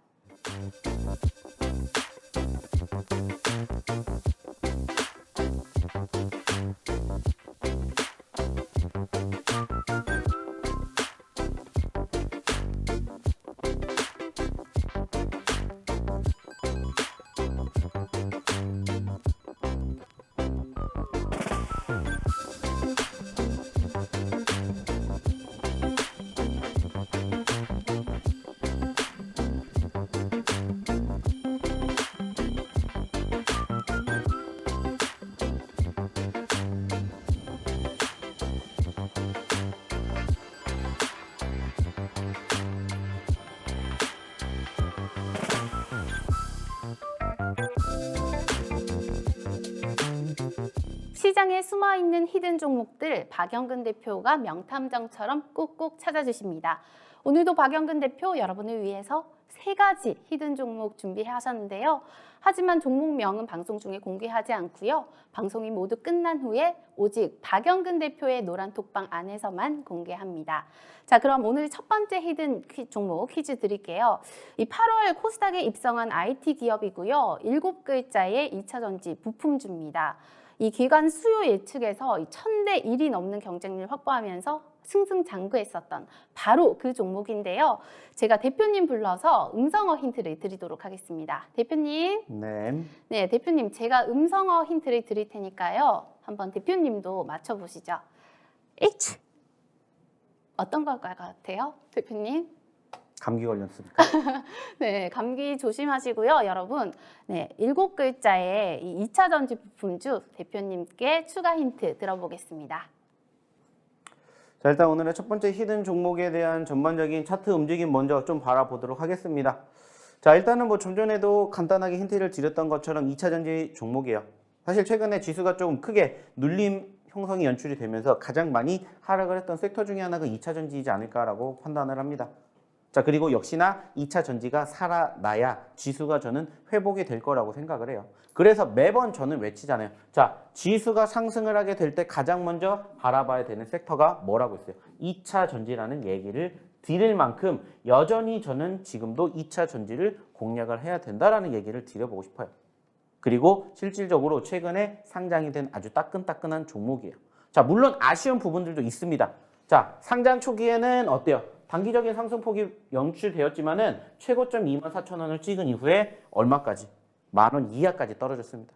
A: 시장에 숨어있는 히든 종목들 박영근 대표가 명탐정처럼 꾹꾹 찾아주십니다. 오늘도 박영근 대표 여러분을 위해서 3가지 히든 종목 준비하셨는데요. 하지만 종목명은 방송 중에 공개하지 않고요. 방송이 모두 끝난 후에 오직 박영근 대표의 노란톡방 안에서만 공개합니다. 자, 그럼 오늘 첫 번째 히든 종목 퀴즈 드릴게요. 이 8월 코스닥에 입성한 IT 기업이고요. 7글자의 2차전지 부품주입니다. 이 기관 수요 예측에서 1000대 1이 넘는 경쟁률 확보하면서 승승장구했었던 바로 그 종목인데요. 제가 대표님 불러서 음성어 힌트를 드리도록 하겠습니다. 대표님.
B: 네,
A: 대표님 제가 음성어 힌트를 드릴 테니까요. 한번 대표님도 맞춰보시죠. H. 어떤 걸 같아요, 대표님?
B: 감기 걸렸습니까?
A: 네, 감기 조심하시고요, 여러분. 네, 7글자의 이 2차 전지 부품주 대표님께 추가 힌트 들어보겠습니다.
B: 자, 일단 오늘의 첫 번째 히든 종목에 대한 전반적인 차트 움직임 먼저 좀 바라보도록 하겠습니다. 자, 일단은 뭐 좀 전에도 간단하게 힌트를 드렸던 것처럼 2차 전지 종목이에요. 사실 최근에 지수가 조금 크게 눌림 형성이 연출이 되면서 가장 많이 하락을 했던 섹터 중에 하나가 2차 전지이지 않을까라고 판단을 합니다. 자, 그리고 역시나 2차 전지가 살아나야 지수가 저는 회복이 될 거라고 생각을 해요. 그래서 매번 저는 외치잖아요. 자, 지수가 상승을 하게 될 때 가장 먼저 바라봐야 되는 섹터가 뭐라고 있어요? 2차 전지라는 얘기를 드릴 만큼 여전히 저는 지금도 2차 전지를 공략을 해야 된다라는 얘기를 드려보고 싶어요. 그리고 실질적으로 최근에 상장이 된 아주 따끈따끈한 종목이에요. 자, 물론 아쉬운 부분들도 있습니다. 자, 상장 초기에는 어때요? 단기적인 상승폭이 연출되었지만은 최고점 24,000원을 찍은 이후에 얼마까지? 10,000원 이하까지 떨어졌습니다.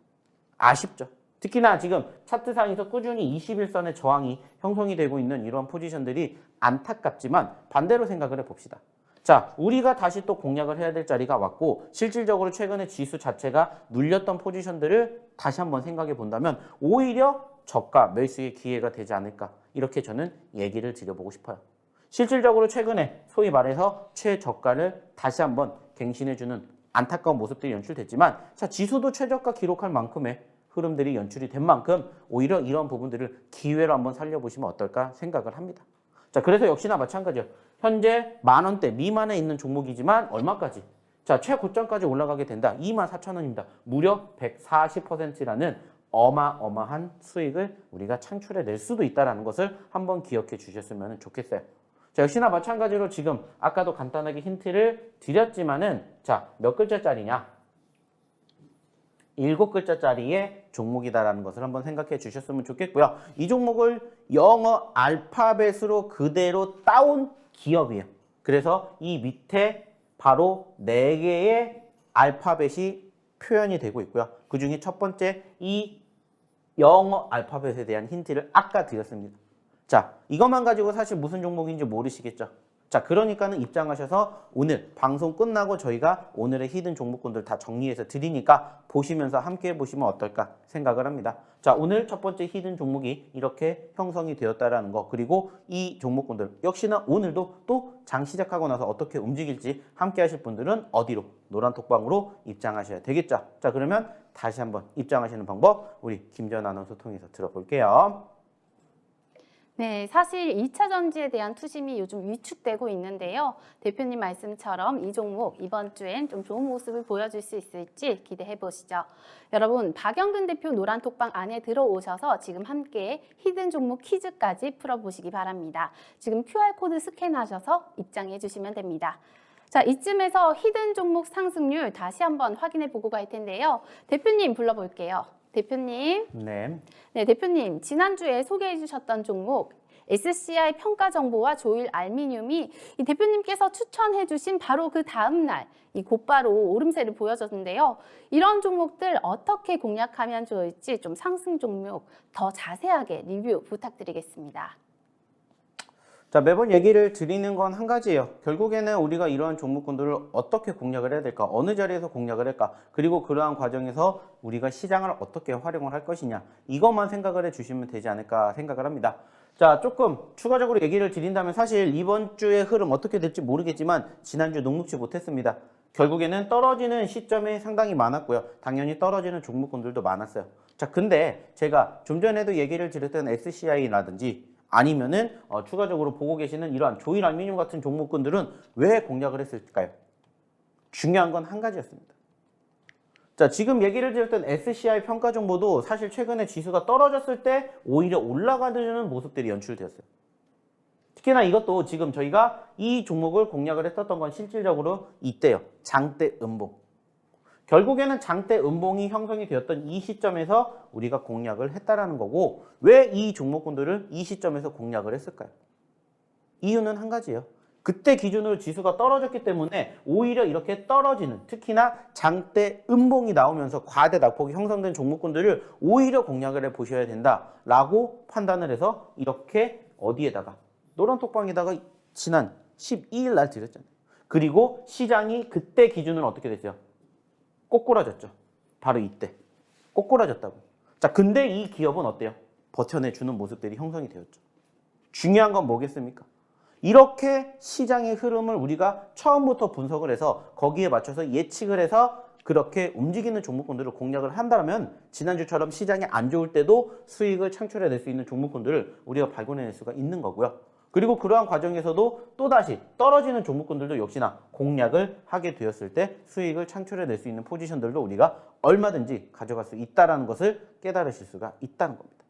B: 아쉽죠. 특히나 지금 차트상에서 꾸준히 21선의 저항이 형성이 되고 있는 이러한 포지션들이 안타깝지만 반대로 생각을 해봅시다. 자, 우리가 다시 또 공략을 해야 될 자리가 왔고 실질적으로 최근에 지수 자체가 눌렸던 포지션들을 다시 한번 생각해 본다면 오히려 저가 매수의 기회가 되지 않을까 이렇게 저는 얘기를 드려보고 싶어요. 실질적으로 최근에 소위 말해서 최저가를 다시 한번 갱신해주는 안타까운 모습들이 연출됐지만 자, 지수도 최저가 기록할 만큼의 흐름들이 연출이 된 만큼 오히려 이런 부분들을 기회로 한번 살려보시면 어떨까 생각을 합니다. 자, 그래서 역시나 마찬가지예요. 현재 10,000원대 미만에 있는 종목이지만 얼마까지? 자, 최고점까지 올라가게 된다. 24,000원입니다. 무려 140%라는 어마어마한 수익을 우리가 창출해낼 수도 있다는 것을 한번 기억해 주셨으면 좋겠어요. 자, 역시나 마찬가지로 지금 아까도 간단하게 힌트를 드렸지만은 자, 몇 글자짜리냐? 7글자짜리의 종목이다라는 것을 한번 생각해 주셨으면 좋겠고요. 이 종목을 영어 알파벳으로 그대로 따온 기업이에요. 그래서 이 밑에 바로 4개의 알파벳이 표현이 되고 있고요. 그 중에 첫 번째 이 영어 알파벳에 대한 힌트를 아까 드렸습니다. 자, 이것만 가지고 사실 무슨 종목인지 모르시겠죠? 자, 그러니까는 입장하셔서 오늘 방송 끝나고 저희가 오늘의 히든 종목군들 다 정리해서 드리니까 보시면서 함께 해보시면 어떨까 생각을 합니다. 자, 오늘 첫 번째 히든 종목이 이렇게 형성이 되었다라는 거, 그리고 이 종목군들 역시나 오늘도 또 장 시작하고 나서 어떻게 움직일지 함께 하실 분들은 어디로? 노란톡방으로 입장하셔야 되겠죠. 자, 그러면 다시 한번 입장하시는 방법 우리 김지연 아나운서 통해서 들어볼게요.
A: 네, 사실 2차 전지에 대한 투심이 요즘 위축되고 있는데요. 대표님 말씀처럼 이 종목 이번 주엔 좀 좋은 모습을 보여줄 수 있을지 기대해 보시죠. 여러분, 박영근 대표 노란톡방 안에 들어오셔서 지금 함께 히든 종목 퀴즈까지 풀어보시기 바랍니다. 지금 QR코드 스캔하셔서 입장해 주시면 됩니다. 자, 이쯤에서 히든 종목 상승률 다시 한번 확인해 보고 갈 텐데요. 대표님 불러볼게요. 대표님.
B: 네.
A: 네, 대표님. 지난주에 소개해 주셨던 종목 SCI 평가 정보와 조일 알미늄이 이 대표님께서 추천해 주신 바로 그 다음 날 이 곧바로 오름세를 보여줬는데요. 이런 종목들 어떻게 공략하면 좋을지 좀 상승 종목 더 자세하게 리뷰 부탁드리겠습니다.
B: 자, 매번 얘기를 드리는 건 한 가지예요. 결국에는 우리가 이러한 종목군들을 어떻게 공략을 해야 될까? 어느 자리에서 공략을 할까? 그리고 그러한 과정에서 우리가 시장을 어떻게 활용을 할 것이냐? 이것만 생각을 해주시면 되지 않을까 생각을 합니다. 자, 조금 추가적으로 얘기를 드린다면 사실 이번 주의 흐름 어떻게 될지 모르겠지만 지난주 녹록지 못했습니다. 결국에는 떨어지는 시점이 상당히 많았고요. 당연히 떨어지는 종목군들도 많았어요. 자, 근데 제가 좀 전에도 얘기를 드렸던 SCI라든지 아니면은 추가적으로 보고 계시는 이러한 조일 알미늄 같은 종목군들은 왜 공략을 했을까요? 중요한 건 한 가지였습니다. 자, 지금 얘기를 드렸던 SCI 평가 정보도 사실 최근에 지수가 떨어졌을 때 오히려 올라가는 모습들이 연출되었어요. 특히나 이것도 지금 저희가 이 종목을 공략을 했었던 건 실질적으로 이때요. 장대 음봉. 결국에는 장대 음봉이 형성이 되었던 이 시점에서 우리가 공략을 했다라는 거고 왜 이 종목군들을 이 시점에서 공략을 했을까요? 이유는 한 가지예요. 그때 기준으로 지수가 떨어졌기 때문에 오히려 이렇게 떨어지는 특히나 장대 음봉이 나오면서 과대 낙폭이 형성된 종목군들을 오히려 공략을 해보셔야 된다라고 판단을 해서 이렇게 어디에다가 노란톡방에다가 지난 12일 날 드렸잖아요. 그리고 시장이 그때 기준으로 어떻게 됐어요? 꼬꾸라졌죠. 바로 이때 꼬꾸라졌다고. 자, 근데 이 기업은 어때요? 버텨내주는 모습들이 형성이 되었죠. 중요한 건 뭐겠습니까? 이렇게 시장의 흐름을 우리가 처음부터 분석을 해서 거기에 맞춰서 예측을 해서 그렇게 움직이는 종목군들을 공략을 한다면 지난주처럼 시장이 안 좋을 때도 수익을 창출해낼 수 있는 종목군들을 우리가 발견해낼 수가 있는 거고요. 그리고 그러한 과정에서도 또다시 떨어지는 종목군들도 역시나 공략을 하게 되었을 때 수익을 창출해낼 수 있는 포지션들도 우리가 얼마든지 가져갈 수 있다는 것을 깨달으실 수가 있다는 겁니다.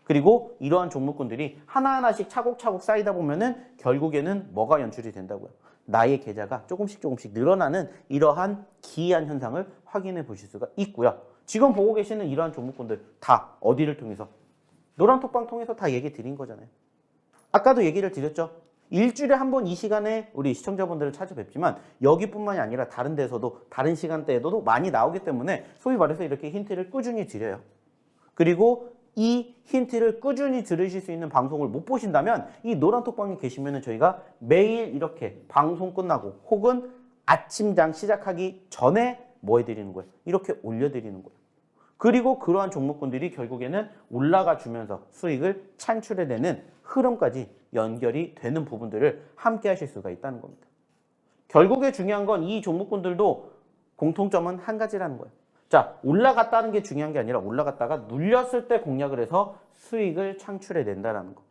B: 그리고 이러한 종목군들이 하나하나씩 차곡차곡 쌓이다 보면은 결국에는 뭐가 연출이 된다고요? 나의 계좌가 조금씩 늘어나는 이러한 기이한 현상을 확인해 보실 수가 있고요. 지금 보고 계시는 이러한 종목군들 다 어디를 통해서? 노란톡방 통해서 다 얘기 드린 거잖아요. 아까도 얘기를 드렸죠. 일주일에 한 번 이 시간에 우리 시청자분들을 찾아뵙지만 여기뿐만이 아니라 다른 데서도 다른 시간대에도 많이 나오기 때문에 소위 말해서 이렇게 힌트를 꾸준히 드려요. 그리고 이 힌트를 꾸준히 들으실 수 있는 방송을 못 보신다면 이 노란톡방에 계시면 저희가 매일 이렇게 방송 끝나고 혹은 아침장 시작하기 전에 뭐 해드리는 거예요? 이렇게 올려드리는 거예요. 그리고 그러한 종목군들이 결국에는 올라가 주면서 수익을 창출해내는 흐름까지 연결이 되는 부분들을 함께 하실 수가 있다는 겁니다. 결국에 중요한 건 이 종목군들도 공통점은 한 가지라는 거예요. 자, 올라갔다는 게 중요한 게 아니라 올라갔다가 눌렸을 때 공략을 해서 수익을 창출해낸다는 거.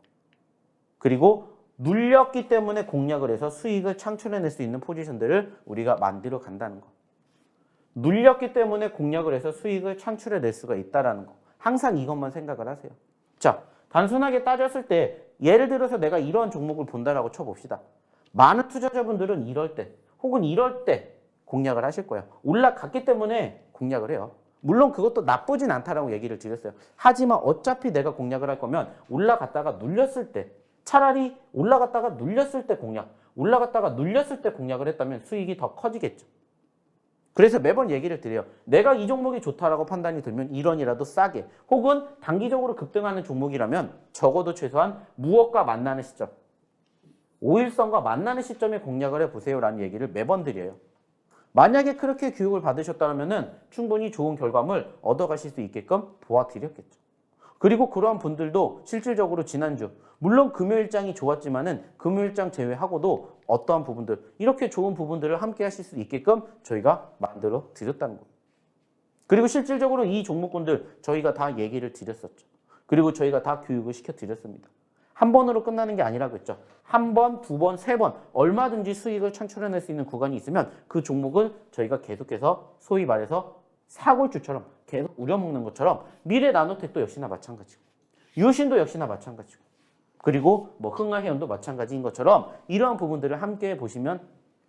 B: 그리고 눌렸기 때문에 공략을 해서 수익을 창출해낼 수 있는 포지션들을 우리가 만들어 간다는 거. 눌렸기 때문에 공략을 해서 수익을 창출해낼 수가 있다는 거. 항상 이것만 생각을 하세요. 자, 단순하게 따졌을 때 예를 들어서 내가 이런 종목을 본다라고 쳐봅시다. 많은 투자자분들은 이럴 때 혹은 이럴 때 공략을 하실 거예요. 올라갔기 때문에 공략을 해요. 물론 그것도 나쁘진 않다라고 얘기를 드렸어요. 하지만 어차피 내가 공략을 할 거면 올라갔다가 눌렸을 때 차라리 올라갔다가 눌렸을 때 공략, 올라갔다가 눌렸을 때 공략을 했다면 수익이 더 커지겠죠. 그래서 매번 얘기를 드려요. 내가 이 종목이 좋다라고 판단이 들면 1원이라도 싸게 혹은 단기적으로 급등하는 종목이라면 적어도 최소한 무엇과 만나는 시점, 5일선과 만나는 시점에 공략을 해보세요라는 얘기를 매번 드려요. 만약에 그렇게 교육을 받으셨다면 충분히 좋은 결과물 얻어가실 수 있게끔 도와드렸겠죠. 그리고 그러한 분들도 실질적으로 지난주 물론 금요일장이 좋았지만은 금요일장 제외하고도 어떠한 부분들 이렇게 좋은 부분들을 함께 하실 수 있게끔 저희가 만들어 드렸다는 겁니다. 그리고 실질적으로 이 종목군들 저희가 다 얘기를 드렸었죠. 그리고 저희가 다 교육을 시켜 드렸습니다. 한 번으로 끝나는 게 아니라고 했죠. 한 번, 두 번, 세 번 얼마든지 수익을 창출해낼 수 있는 구간이 있으면 그 종목을 저희가 계속해서 소위 말해서 사골주처럼 계속 우려먹는 것처럼 미래 나노텍도 역시나 마찬가지고 유신도 역시나 마찬가지고 그리고 뭐 흥하해운도 마찬가지인 것처럼 이러한 부분들을 함께 보시면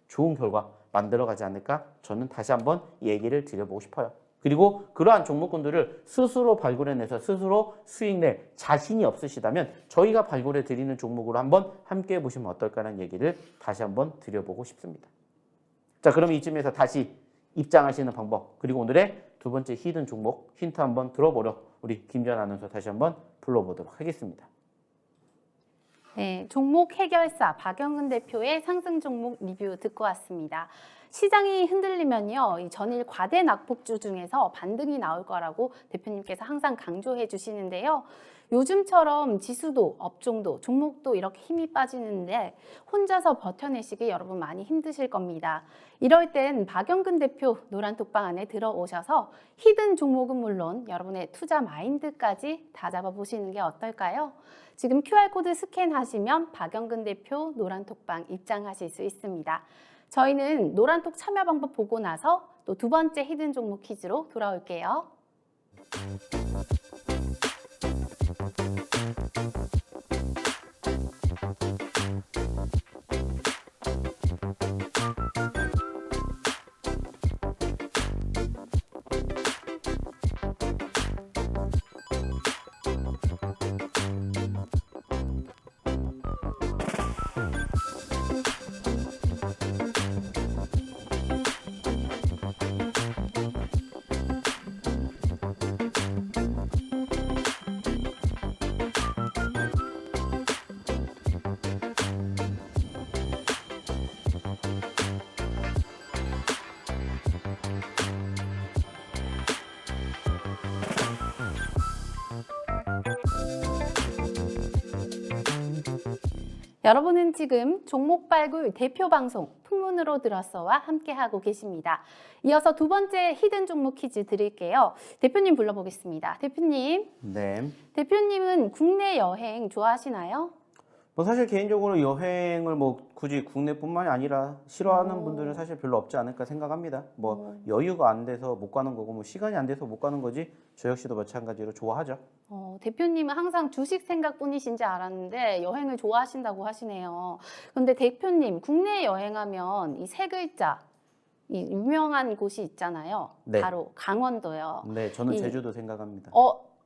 B: 좋은 결과 만들어가지 않을까 저는 다시 한번 얘기를 드려보고 싶어요. 그리고 그러한 종목군들을 스스로 발굴해내서 스스로 수익 낼 자신이 없으시다면 저희가 발굴해 드리는 종목으로 한번 함께 해보시면 어떨까라는 얘기를 다시 한번 드려보고 싶습니다. 자, 그럼 이쯤에서 다시 입장하시는 방법 그리고 오늘의 두 번째 히든 종목 힌트 한번 들어보려 우리 김지연 아나운서 다시 한번 불러보도록 하겠습니다.
A: 네, 종목 해결사 박영근 대표의 상승 종목 리뷰 듣고 왔습니다. 시장이 흔들리면요, 이 전일 과대 낙폭주 중에서 반등이 나올 거라고 대표님께서 항상 강조해 주시는데요. 요즘처럼 지수도, 업종도, 종목도 이렇게 힘이 빠지는데 혼자서 버텨내시기 여러분 많이 힘드실 겁니다. 이럴 땐 박영근 대표 노란톡방 안에 들어오셔서 히든 종목은 물론 여러분의 투자 마인드까지 다 잡아보시는 게 어떨까요? 지금 QR코드 스캔하시면 박영근 대표 노란톡방 입장하실 수 있습니다. 저희는 노란톡 참여 방법 보고 나서 또 두 번째 히든 종목 퀴즈로 돌아올게요. 여러분은 지금 종목 발굴 대표 방송 풍문으로 들었어와 함께하고 계십니다. 이어서 두 번째 히든 종목 퀴즈 드릴게요. 대표님 불러보겠습니다. 대표님.
B: 네.
A: 대표님은 국내 여행 좋아하시나요?
B: 뭐 사실 개인적으로 여행을 뭐 굳이 국내뿐만이 아니라 싫어하는 분들은 사실 별로 없지 않을까 생각합니다. 뭐 여유가 안 돼서 못 가는 거고 뭐 시간이 안 돼서 못 가는 거지 저 역시도 마찬가지로 좋아하죠.
A: 대표님은 항상 주식 생각뿐이신지 알았는데 여행을 좋아하신다고 하시네요. 그런데 대표님 국내 여행하면 이 세 글자 이 유명한 곳이 있잖아요.
B: 네.
A: 바로 강원도요.
B: 네, 저는 제주도 생각합니다.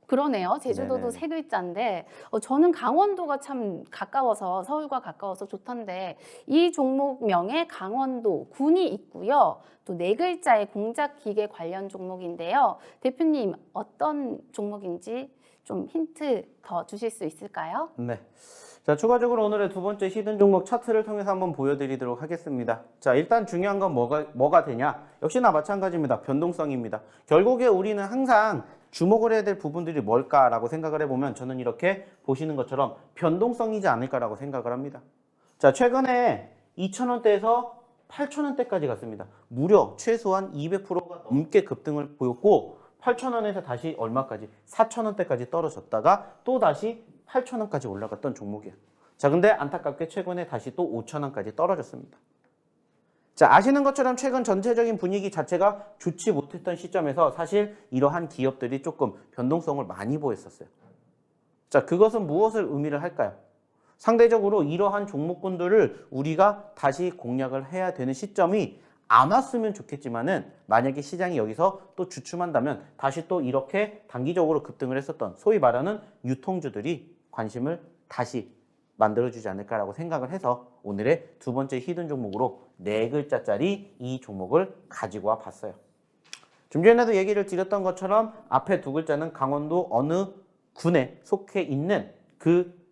A: 그러네요. 제주도도
B: 네네네.
A: 세 글자인데 저는 강원도가 참 가까워서 서울과 가까워서 좋던데 이 종목명에 강원도 군이 있고요. 또 네 글자의 공작 기계 관련 종목인데요. 대표님 어떤 종목인지 좀 힌트 더 주실 수 있을까요?
B: 네. 자, 추가적으로 오늘의 두 번째 히든 종목 차트를 통해서 한번 보여드리도록 하겠습니다. 자, 일단 중요한 건 뭐가 되냐? 역시나 마찬가지입니다. 변동성입니다. 결국에 우리는 항상 주목을 해야 될 부분들이 뭘까라고 생각을 해보면 저는 이렇게 보시는 것처럼 변동성이지 않을까라고 생각을 합니다. 자, 최근에 2,000원대에서 8,000원대까지 갔습니다. 무려 최소한 200%가 넘게 급등을 보였고 8,000원에서 다시 얼마까지? 4,000원대까지 떨어졌다가 또 다시 8,000원까지 올라갔던 종목이에요. 자, 근데 안타깝게 최근에 다시 또 5,000원까지 떨어졌습니다. 자, 아시는 것처럼 최근 전체적인 분위기 자체가 좋지 못했던 시점에서 사실 이러한 기업들이 조금 변동성을 많이 보였었어요. 자, 그것은 무엇을 의미를 할까요? 상대적으로 이러한 종목군들을 우리가 다시 공략을 해야 되는 시점이 안 왔으면 좋겠지만은 만약에 시장이 여기서 또 주춤한다면 다시 또 이렇게 단기적으로 급등을 했었던 소위 말하는 유통주들이 관심을 다시 만들어주지 않을까라고 생각을 해서 오늘의 두 번째 히든 종목으로 네 글자짜리 이 종목을 가지고 와 봤어요. 좀 전에도 얘기를 드렸던 것처럼 앞에 두 글자는 강원도 어느 군에 속해 있는 그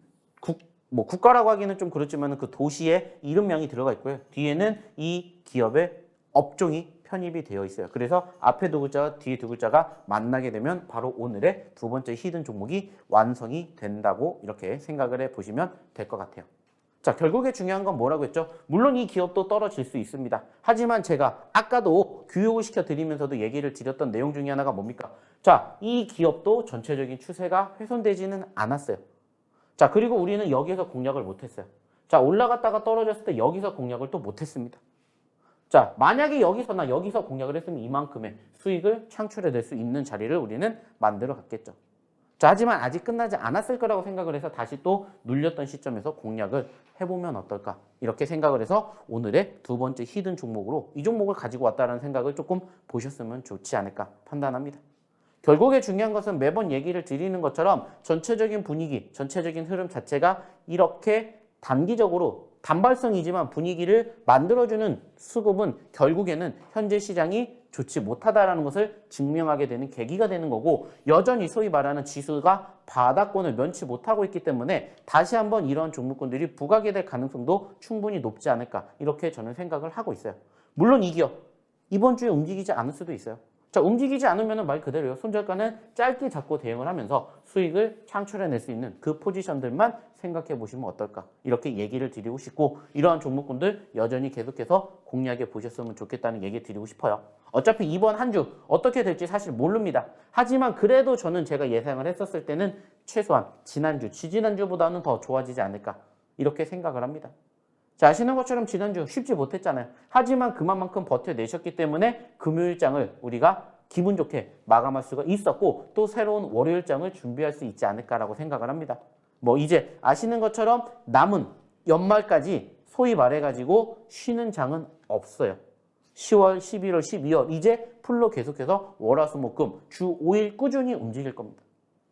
B: 국가라고 하기는 좀 그렇지만 그 도시의 이름명이 들어가 있고요. 뒤에는 이 기업의 업종이 편입이 되어 있어요. 그래서 앞에 두 글자와 뒤에 두 글자가 만나게 되면 바로 오늘의 두 번째 히든 종목이 완성이 된다고 이렇게 생각을 해보시면 될 것 같아요. 자, 결국에 중요한 건 뭐라고 했죠? 물론 이 기업도 떨어질 수 있습니다. 하지만 제가 아까도 교육을 시켜드리면서도 얘기를 드렸던 내용 중에 하나가 뭡니까? 자, 이 기업도 전체적인 추세가 훼손되지는 않았어요. 자, 그리고 우리는 여기에서 공략을 못했어요. 자, 올라갔다가 떨어졌을 때 여기서 공략을 또 못했습니다. 자, 만약에 여기서 공략을 했으면 이만큼의 수익을 창출해낼 수 있는 자리를 우리는 만들어 갔겠죠. 자, 하지만 아직 끝나지 않았을 거라고 생각을 해서 다시 또 눌렸던 시점에서 공략을 해보면 어떨까 이렇게 생각을 해서 오늘의 두 번째 히든 종목으로 이 종목을 가지고 왔다는 생각을 조금 보셨으면 좋지 않을까 판단합니다. 결국에 중요한 것은 매번 얘기를 드리는 것처럼 전체적인 분위기, 전체적인 흐름 자체가 이렇게 단기적으로 단발성이지만 분위기를 만들어주는 수급은 결국에는 현재 시장이 좋지 못하다라는 것을 증명하게 되는 계기가 되는 거고 여전히 소위 말하는 지수가 바닥권을 면치 못하고 있기 때문에 다시 한번 이런 종목군들이 부각이 될 가능성도 충분히 높지 않을까 이렇게 저는 생각을 하고 있어요. 물론 이 기업 이번 주에 움직이지 않을 수도 있어요. 자, 움직이지 않으면 말 그대로요. 손절가는 짧게 잡고 대응을 하면서 수익을 창출해낼 수 있는 그 포지션들만 생각해 보시면 어떨까 이렇게 얘기를 드리고 싶고 이러한 종목군들 여전히 계속해서 공략해 보셨으면 좋겠다는 얘기 드리고 싶어요. 어차피 이번 한 주 어떻게 될지 사실 모릅니다. 하지만 그래도 저는 제가 예상을 했었을 때는 최소한 지난주, 지지난주보다는 더 좋아지지 않을까 이렇게 생각을 합니다. 자, 아시는 것처럼 지난주 쉽지 못했잖아요. 하지만 그만큼 버텨내셨기 때문에 금요일장을 우리가 기분 좋게 마감할 수가 있었고 또 새로운 월요일장을 준비할 수 있지 않을까라고 생각을 합니다. 뭐 이제 아시는 것처럼 남은 연말까지 소위 말해가지고 쉬는 장은 없어요. 10월, 11월, 12월 이제 풀로 계속해서 월화수목금 주 5일 꾸준히 움직일 겁니다.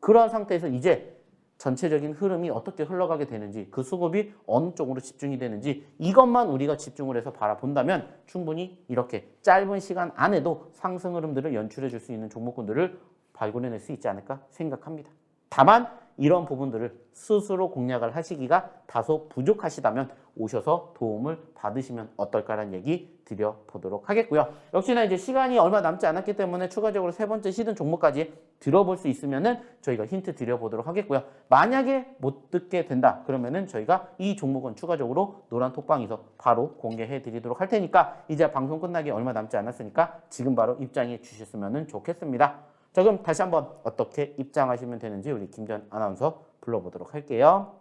B: 그러한 상태에서 이제 전체적인 흐름이 어떻게 흘러가게 되는지 그 수급이 어느 쪽으로 집중이 되는지 이것만 우리가 집중을 해서 바라본다면 충분히 이렇게 짧은 시간 안에도 상승 흐름들을 연출해 줄 수 있는 종목군들을 발굴해낼 수 있지 않을까 생각합니다. 다만 이런 부분들을 스스로 공략을 하시기가 다소 부족하시다면 오셔서 도움을 받으시면 어떨까라는 얘기 드려보도록 하겠고요. 역시나 이제 시간이 얼마 남지 않았기 때문에 추가적으로 세 번째 시든 종목까지 들어볼 수 있으면은 저희가 힌트 드려보도록 하겠고요. 만약에 못 듣게 된다 그러면은 저희가 이 종목은 추가적으로 노란 톡방에서 바로 공개해 드리도록 할 테니까 이제 방송 끝나기 얼마 남지 않았으니까 지금 바로 입장해 주셨으면 좋겠습니다. 자, 그럼 다시 한번 어떻게 입장하시면 되는지 우리 김전 아나운서 불러보도록 할게요.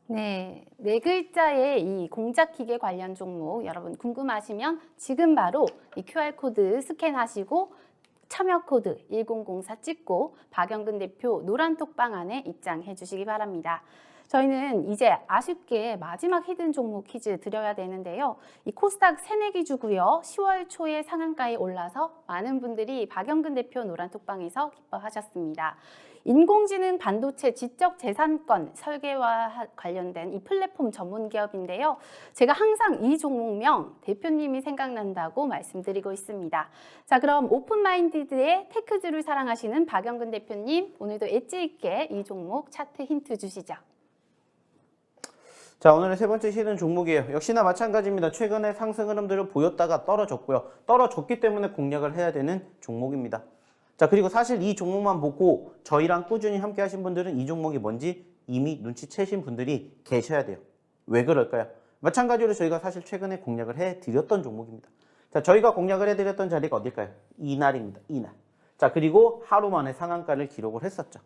A: 네, 네 글자의 이 공작기계 관련 종목 여러분 궁금하시면 지금 바로 이 QR코드 스캔하시고 참여 코드 1004 찍고 박영근 대표 노란톡방 안에 입장해 주시기 바랍니다. 저희는 이제 아쉽게 마지막 히든 종목 퀴즈 드려야 되는데요. 이 코스닥 새내기주고요. 10월 초에 상한가에 올라서 많은 분들이 박영근 대표 노란톡방에서 기뻐하셨습니다. 인공지능 반도체 지적재산권 설계와 관련된 이 플랫폼 전문 기업인데요. 제가 항상 이 종목명 대표님이 생각난다고 말씀드리고 있습니다. 자, 그럼 오픈마인디드의 테크주를 사랑하시는 박영근 대표님, 오늘도 엣지 있게 이 종목 차트 힌트 주시죠.
B: 자, 오늘의 세 번째 히든 종목이에요. 역시나 마찬가지입니다. 최근에 상승 흐름들을 보였다가 떨어졌고요. 떨어졌기 때문에 공략을 해야 되는 종목입니다. 자, 그리고 사실 이 종목만 보고 저희랑 꾸준히 함께 하신 분들은 이 종목이 뭔지 이미 눈치채신 분들이 계셔야 돼요. 왜 그럴까요? 마찬가지로 저희가 사실 최근에 공략을 해드렸던 종목입니다. 자, 저희가 공략을 해드렸던 자리가 어딜까요? 이날입니다. 이날. 자, 그리고 하루 만에 상한가를 기록을 했었죠.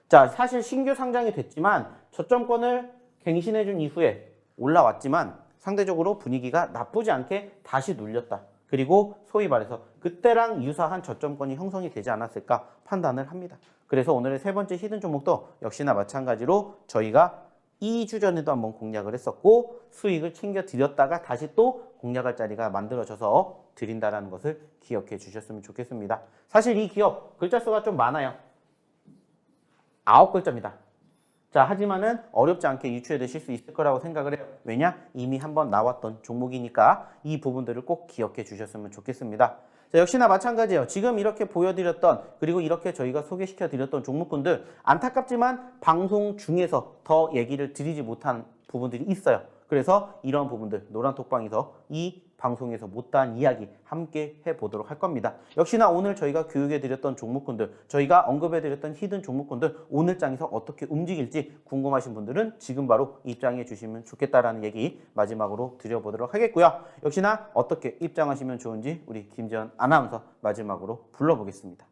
B: 자, 사실 신규 상장이 됐지만 저점권을 갱신해준 이후에 올라왔지만 상대적으로 분위기가 나쁘지 않게 다시 눌렸다. 그리고 소위 말해서 그때랑 유사한 저점권이 형성이 되지 않았을까 판단을 합니다. 그래서 오늘의 세 번째 히든 종목도 역시나 마찬가지로 저희가 2주 전에도 한번 공략을 했었고 수익을 챙겨 드렸다가 다시 또 공략할 자리가 만들어져서 드린다는 것을 기억해 주셨으면 좋겠습니다. 사실 이 기업 글자 수가 좀 많아요. 9글자입니다. 자, 하지만은 어렵지 않게 유추해 두실 수 있을 거라고 생각을 해요. 왜냐? 이미 한번 나왔던 종목이니까 이 부분들을 꼭 기억해 주셨으면 좋겠습니다. 자, 역시나 마찬가지예요. 지금 이렇게 보여드렸던 그리고 이렇게 저희가 소개시켜 드렸던 종목군들 안타깝지만 방송 중에서 더 얘기를 드리지 못한 부분들이 있어요. 그래서 이런 부분들 노란톡방에서 이 방송에서 못다한 이야기 함께 해보도록 할 겁니다. 역시나 오늘 저희가 교육해드렸던 종목군들, 저희가 언급해드렸던 히든 종목군들 오늘 장에서 어떻게 움직일지 궁금하신 분들은 지금 바로 입장해 주시면 좋겠다라는 얘기 마지막으로 드려보도록 하겠고요. 역시나 어떻게 입장하시면 좋은지 우리 김지연 아나운서 마지막으로 불러보겠습니다.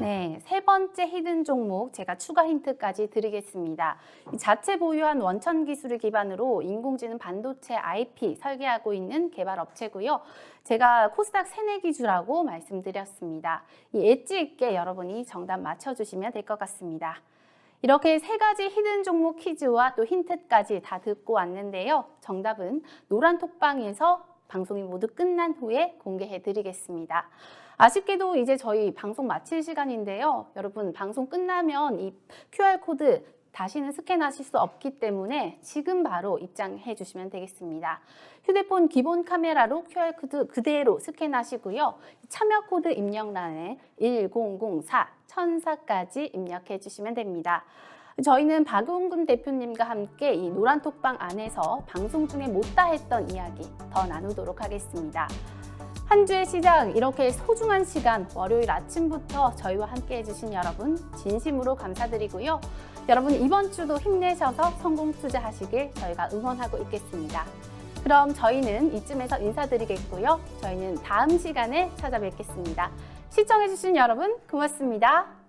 A: 네, 세 번째 히든 종목 제가 추가 힌트까지 드리겠습니다. 이 자체 보유한 원천 기술을 기반으로 인공지능 반도체 IP 설계하고 있는 개발 업체고요. 제가 코스닥 새내기주라고 말씀드렸습니다. 이 엣지 있게 여러분이 정답 맞춰주시면 될 것 같습니다. 이렇게 세 가지 히든 종목 퀴즈와 또 힌트까지 다 듣고 왔는데요. 정답은 노란톡방에서 방송이 모두 끝난 후에 공개해 드리겠습니다. 아쉽게도 이제 저희 방송 마칠 시간인데요. 여러분 방송 끝나면 이 QR코드 다시는 스캔하실 수 없기 때문에 지금 바로 입장해 주시면 되겠습니다. 휴대폰 기본 카메라로 QR코드 그대로 스캔하시고요. 참여 코드 입력란에 1004, 1004까지 입력해 주시면 됩니다. 저희는 박용근 대표님과 함께 이 노란톡방 안에서 방송 중에 못다 했던 이야기 더 나누도록 하겠습니다. 한 주의 시작 이렇게 소중한 시간 월요일 아침부터 저희와 함께 해주신 여러분 진심으로 감사드리고요. 여러분 이번 주도 힘내셔서 성공 투자하시길 저희가 응원하고 있겠습니다. 그럼 저희는 이쯤에서 인사드리겠고요. 저희는 다음 시간에 찾아뵙겠습니다. 시청해주신 여러분 고맙습니다.